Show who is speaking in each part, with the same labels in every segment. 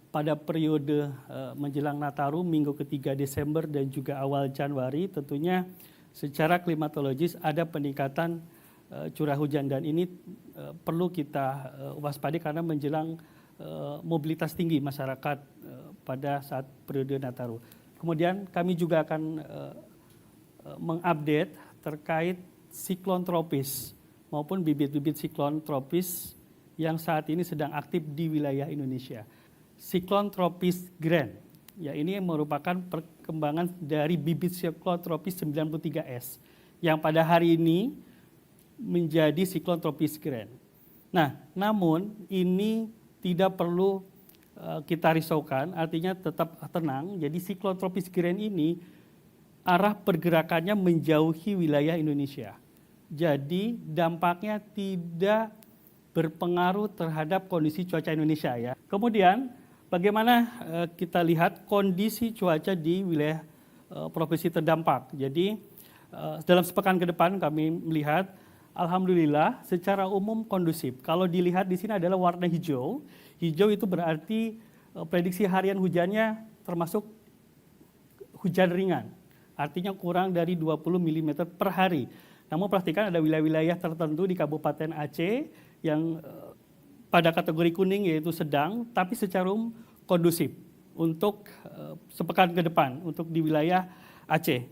Speaker 1: pada periode menjelang Nataru minggu ketiga Desember dan juga awal Januari, tentunya secara klimatologis ada peningkatan curah hujan, dan ini perlu kita waspadai karena menjelang mobilitas tinggi masyarakat pada saat periode Nataru. Kemudian kami juga akan mengupdate terkait siklon tropis maupun bibit-bibit siklon tropis yang saat ini sedang aktif di wilayah Indonesia. Siklon tropis Grand, ya ini merupakan perkembangan dari bibit siklon tropis 93S yang pada hari ini menjadi siklon tropis Grand. Nah, namun ini tidak perlu kita risaukan, artinya tetap tenang. Jadi siklon tropis Grand ini arah pergerakannya menjauhi wilayah Indonesia. Jadi dampaknya tidak berpengaruh terhadap kondisi cuaca Indonesia ya. Kemudian bagaimana kita lihat kondisi cuaca di wilayah provinsi terdampak. Jadi dalam sepekan ke depan kami melihat alhamdulillah secara umum kondusif. Kalau dilihat di sini adalah warna hijau. Hijau itu berarti prediksi harian hujannya termasuk hujan ringan. Artinya kurang dari 20 mm per hari. Namun perhatikan ada wilayah-wilayah tertentu di Kabupaten Aceh yang pada kategori kuning yaitu sedang, tapi secara umum kondusif untuk sepekan ke depan untuk di wilayah Aceh.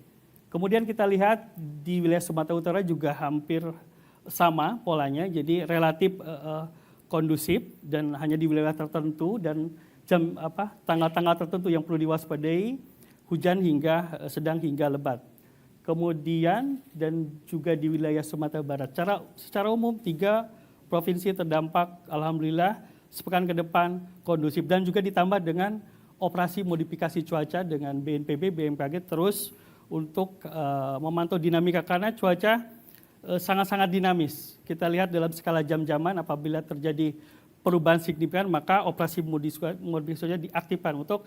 Speaker 1: Kemudian kita lihat di wilayah Sumatera Utara juga hampir sama polanya, jadi relatif kondusif dan hanya di wilayah tertentu dan tanggal-tanggal tertentu yang perlu diwaspadai, hujan hingga sedang hingga lebat. Kemudian dan juga di wilayah Sumatera Barat. Secara umum 3 provinsi terdampak alhamdulillah sepekan ke depan kondusif, dan juga ditambah dengan operasi modifikasi cuaca dengan BNPB, BMKG terus untuk memantau dinamika karena cuaca sangat-sangat dinamis. Kita lihat dalam skala jam-jaman apabila terjadi perubahan signifikan maka operasi modifikasi cuaca diaktifkan untuk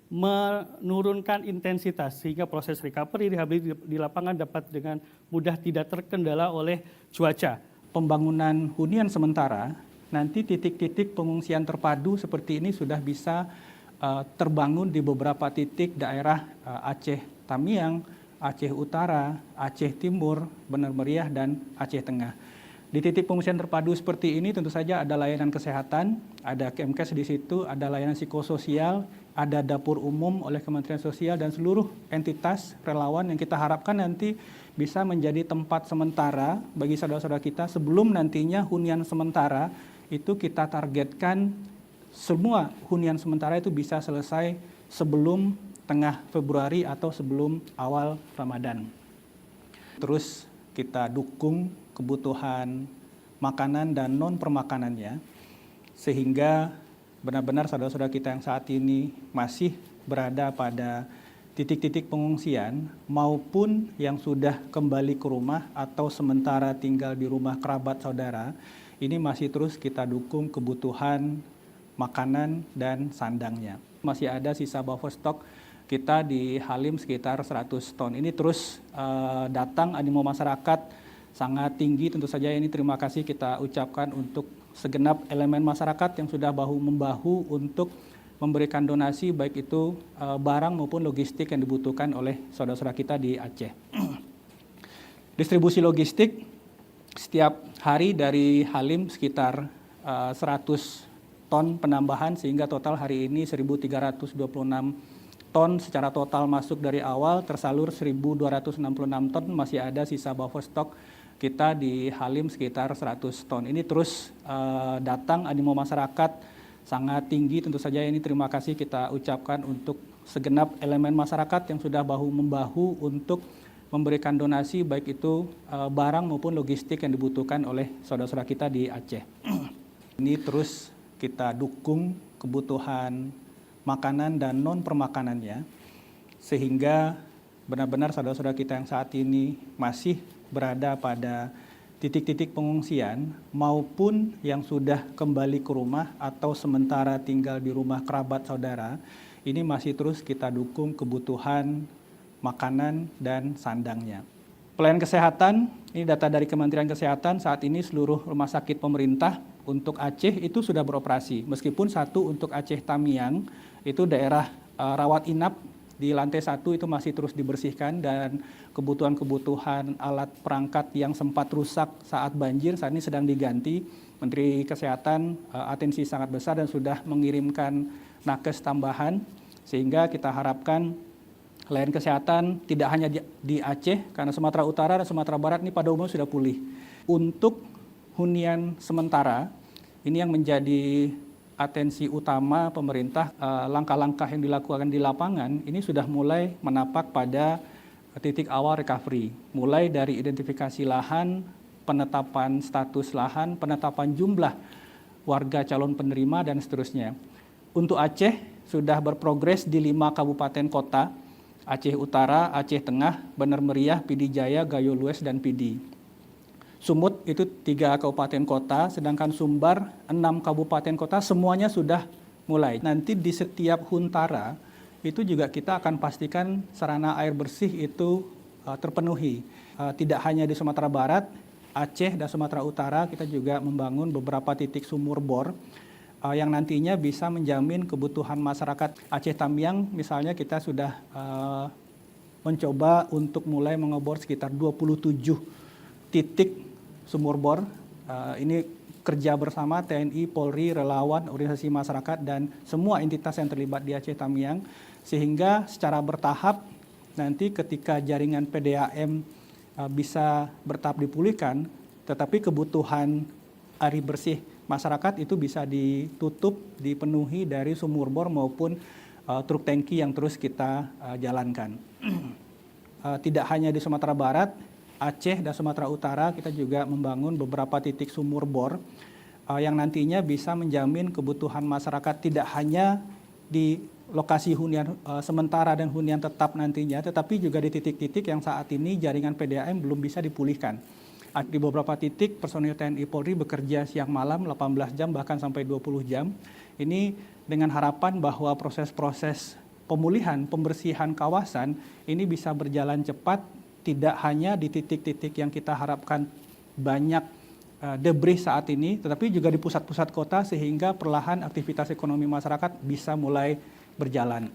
Speaker 1: menurunkan intensitas sehingga proses recovery rehabilitasi di lapangan dapat dengan mudah tidak terkendala oleh cuaca.
Speaker 2: Pembangunan hunian sementara, nanti titik-titik pengungsian terpadu seperti ini sudah bisa terbangun di beberapa titik daerah Aceh Tamiang, Aceh Utara, Aceh Timur, Benar Meriah, dan Aceh Tengah. Di titik pengungsian terpadu seperti ini tentu saja ada layanan kesehatan, ada Kemkes di situ, ada layanan psikososial, ada dapur umum oleh Kementerian Sosial dan seluruh entitas relawan yang kita harapkan nanti bisa menjadi tempat sementara bagi saudara-saudara kita sebelum nantinya hunian sementara itu kita targetkan semua hunian sementara itu bisa selesai sebelum tengah Februari atau sebelum awal Ramadan. Terus kita dukung kebutuhan makanan dan non-permakanannya sehingga benar-benar saudara-saudara kita yang saat ini masih berada pada titik-titik pengungsian maupun yang sudah kembali ke rumah atau sementara tinggal di rumah kerabat saudara, ini masih terus kita dukung kebutuhan makanan dan sandangnya. Masih ada sisa buffer stock kita di Halim sekitar 100 ton. Ini terus datang animo masyarakat sangat tinggi, tentu saja ini terima kasih kita ucapkan untuk segenap elemen masyarakat yang sudah bahu-membahu untuk memberikan donasi baik itu barang maupun logistik yang dibutuhkan oleh saudara-saudara kita di Aceh. Distribusi logistik setiap hari dari Halim sekitar 100 ton penambahan sehingga total hari ini 1.326 ton secara total masuk dari awal, tersalur 1.266 ton, masih ada sisa buffer stock kita di Halim sekitar 100 ton. Ini terus datang animo masyarakat sangat tinggi, tentu saja ini terima kasih kita ucapkan untuk segenap elemen masyarakat yang sudah bahu-membahu untuk memberikan donasi baik itu barang maupun logistik yang dibutuhkan oleh saudara-saudara kita di Aceh. Ini terus kita dukung kebutuhan makanan dan non-permakanannya sehingga benar-benar saudara-saudara kita yang saat ini masih berada pada titik-titik pengungsian maupun yang sudah kembali ke rumah atau sementara tinggal di rumah kerabat saudara, ini masih terus kita dukung kebutuhan makanan dan sandangnya. Pelayanan kesehatan, ini data dari Kementerian Kesehatan, saat ini seluruh rumah sakit pemerintah untuk Aceh itu sudah beroperasi. Meskipun satu untuk Aceh Tamiang itu daerah rawat inap di lantai 1 itu masih terus dibersihkan, dan kebutuhan-kebutuhan alat perangkat yang sempat rusak saat banjir saat ini sedang diganti. Menteri Kesehatan atensi sangat besar dan sudah mengirimkan nakes tambahan, sehingga kita harapkan layanan kesehatan tidak hanya di Aceh, karena Sumatera Utara dan Sumatera Barat ini pada umumnya sudah pulih. Untuk hunian sementara, ini yang menjadi atensi utama pemerintah. Langkah-langkah yang dilakukan di lapangan ini sudah mulai menapak pada titik awal recovery, mulai dari identifikasi lahan, penetapan status lahan, penetapan jumlah warga calon penerima, dan seterusnya. Untuk Aceh sudah berprogres di 5 kabupaten kota: Aceh Utara, Aceh Tengah, Bener Meriah, Pidi Jaya, Gayo Lues, dan Pidi. Sumut itu 3 kabupaten kota, sedangkan Sumbar 6 kabupaten kota, semuanya sudah mulai. Nanti di setiap huntara itu juga kita akan pastikan sarana air bersih itu terpenuhi. Tidak hanya di Sumatera Barat, Aceh dan Sumatera Utara, kita juga membangun beberapa titik sumur bor yang nantinya bisa menjamin kebutuhan masyarakat. Aceh Tamiang misalnya kita sudah mencoba untuk mulai mengebor sekitar 27 titik sumur bor. Ini kerja bersama TNI, Polri, relawan, organisasi masyarakat, dan semua entitas yang terlibat di Aceh Tamiang, sehingga secara bertahap nanti ketika jaringan PDAM bisa bertahap dipulihkan, tetapi kebutuhan air bersih masyarakat itu bisa ditutup, dipenuhi dari sumur bor maupun truk tangki yang terus kita jalankan. Tidak hanya di Sumatera Barat, Aceh dan Sumatera Utara, kita juga membangun beberapa titik sumur bor yang nantinya bisa menjamin kebutuhan masyarakat tidak hanya di lokasi hunian sementara dan hunian tetap nantinya, tetapi juga di titik-titik yang saat ini jaringan PDAM belum bisa dipulihkan. Di beberapa titik personil TNI Polri bekerja siang malam 18 jam bahkan sampai 20 jam. Ini dengan harapan bahwa proses-proses pemulihan, pembersihan kawasan ini bisa berjalan cepat, tidak hanya di titik-titik yang kita harapkan banyak debris saat ini, tetapi juga di pusat-pusat kota, sehingga perlahan aktivitas ekonomi masyarakat bisa mulai berjalan.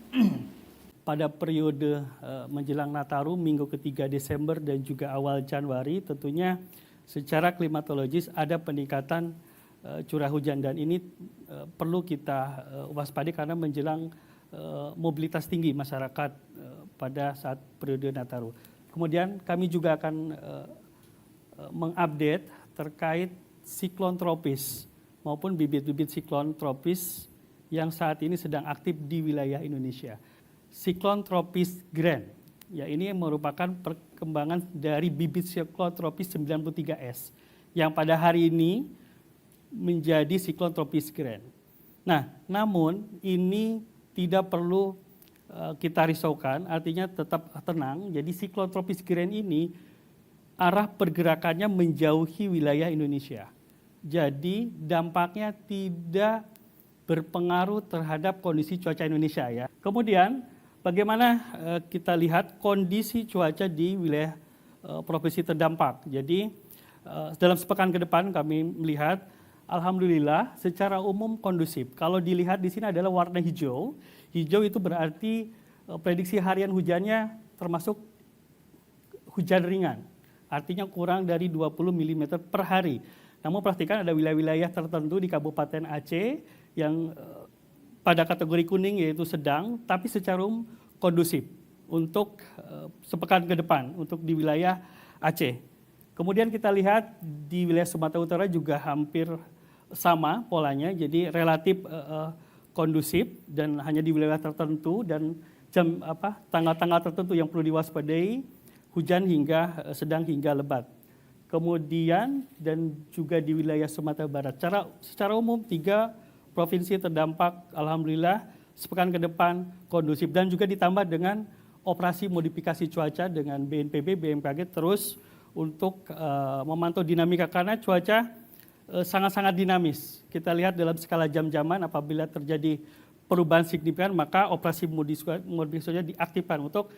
Speaker 1: Pada periode menjelang Nataru, minggu ketiga Desember dan juga awal Januari, tentunya secara klimatologis ada peningkatan curah hujan, dan ini perlu kita waspadai karena menjelang mobilitas tinggi masyarakat pada saat periode Nataru. Kemudian kami juga akan mengupdate terkait siklon tropis maupun bibit-bibit siklon tropis yang saat ini sedang aktif di wilayah Indonesia. Siklon tropis Grand, ya ini merupakan perkembangan dari bibit siklon tropis 93S yang pada hari ini menjadi siklon tropis Grand. Nah, namun ini tidak perlu kita risaukan, artinya tetap tenang. Jadi siklon tropis Grand ini arah pergerakannya menjauhi wilayah Indonesia. Jadi dampaknya tidak berpengaruh terhadap kondisi cuaca Indonesia ya. Kemudian bagaimana kita lihat kondisi cuaca di wilayah provinsi terdampak. Jadi dalam sepekan ke depan kami melihat alhamdulillah secara umum kondusif. Kalau dilihat di sini adalah warna hijau. Hijau itu berarti prediksi harian hujannya termasuk hujan ringan. Artinya kurang dari 20 mm per hari. Namun perhatikan ada wilayah-wilayah tertentu di Kabupaten Aceh yang pada kategori kuning yaitu sedang, tapi secara umum kondusif untuk sepekan ke depan untuk di wilayah Aceh. Kemudian kita lihat di wilayah Sumatera Utara juga hampir sama polanya, jadi relatif kondusif dan hanya di wilayah tertentu dan tanggal-tanggal tertentu yang perlu diwaspadai, hujan hingga sedang hingga lebat. Kemudian dan juga di wilayah Sumatera Barat. Secara umum 3 provinsi terdampak alhamdulillah sepekan ke depan kondusif, dan juga ditambah dengan operasi modifikasi cuaca dengan BNPB, BMKG terus untuk memantau dinamika karena cuaca sangat-sangat dinamis. Kita lihat dalam skala jam-jaman apabila terjadi perubahan signifikan maka operasi modifikasi diaktifkan untuk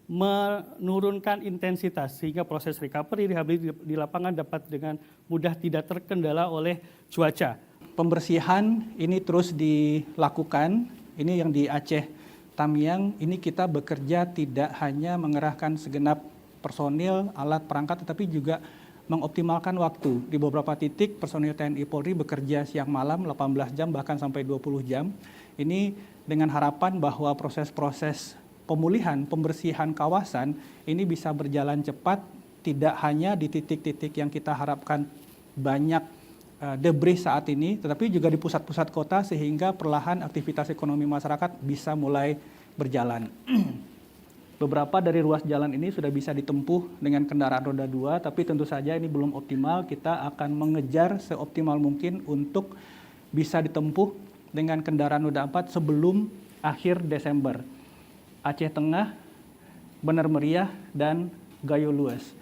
Speaker 1: menurunkan intensitas sehingga proses recovery rehabilitasi di lapangan dapat dengan mudah tidak terkendala oleh cuaca.
Speaker 2: pembersihan ini terus dilakukan. Ini yang di Aceh Tamiang, ini kita bekerja tidak hanya mengerahkan segenap personil, alat perangkat, tetapi juga mengoptimalkan waktu. Di beberapa titik personil TNI Polri bekerja siang malam 18 jam bahkan sampai 20 jam. Ini dengan harapan bahwa proses-proses pemulihan, pembersihan kawasan ini bisa berjalan cepat, tidak hanya di titik-titik yang kita harapkan banyak debris saat ini, tetapi juga di pusat-pusat kota sehingga perlahan aktivitas ekonomi masyarakat bisa mulai berjalan. Beberapa dari ruas jalan ini sudah bisa ditempuh dengan kendaraan roda 2, tapi tentu saja ini belum optimal. Kita akan mengejar seoptimal mungkin untuk bisa ditempuh dengan kendaraan roda 4 sebelum akhir Desember. Aceh Tengah, Bener Meriah, dan Gayo Luas.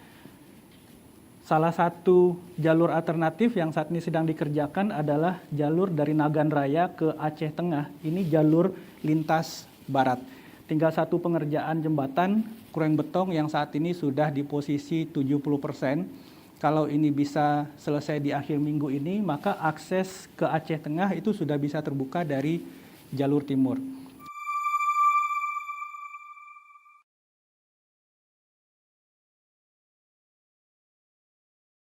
Speaker 2: Salah satu jalur alternatif yang saat ini sedang dikerjakan adalah jalur dari Nagan Raya ke Aceh Tengah. Ini jalur lintas barat. Tinggal satu pengerjaan jembatan Kureng Betong yang saat ini sudah di posisi 70%. Kalau ini bisa selesai di akhir minggu ini, maka akses ke Aceh Tengah itu sudah bisa terbuka dari jalur timur.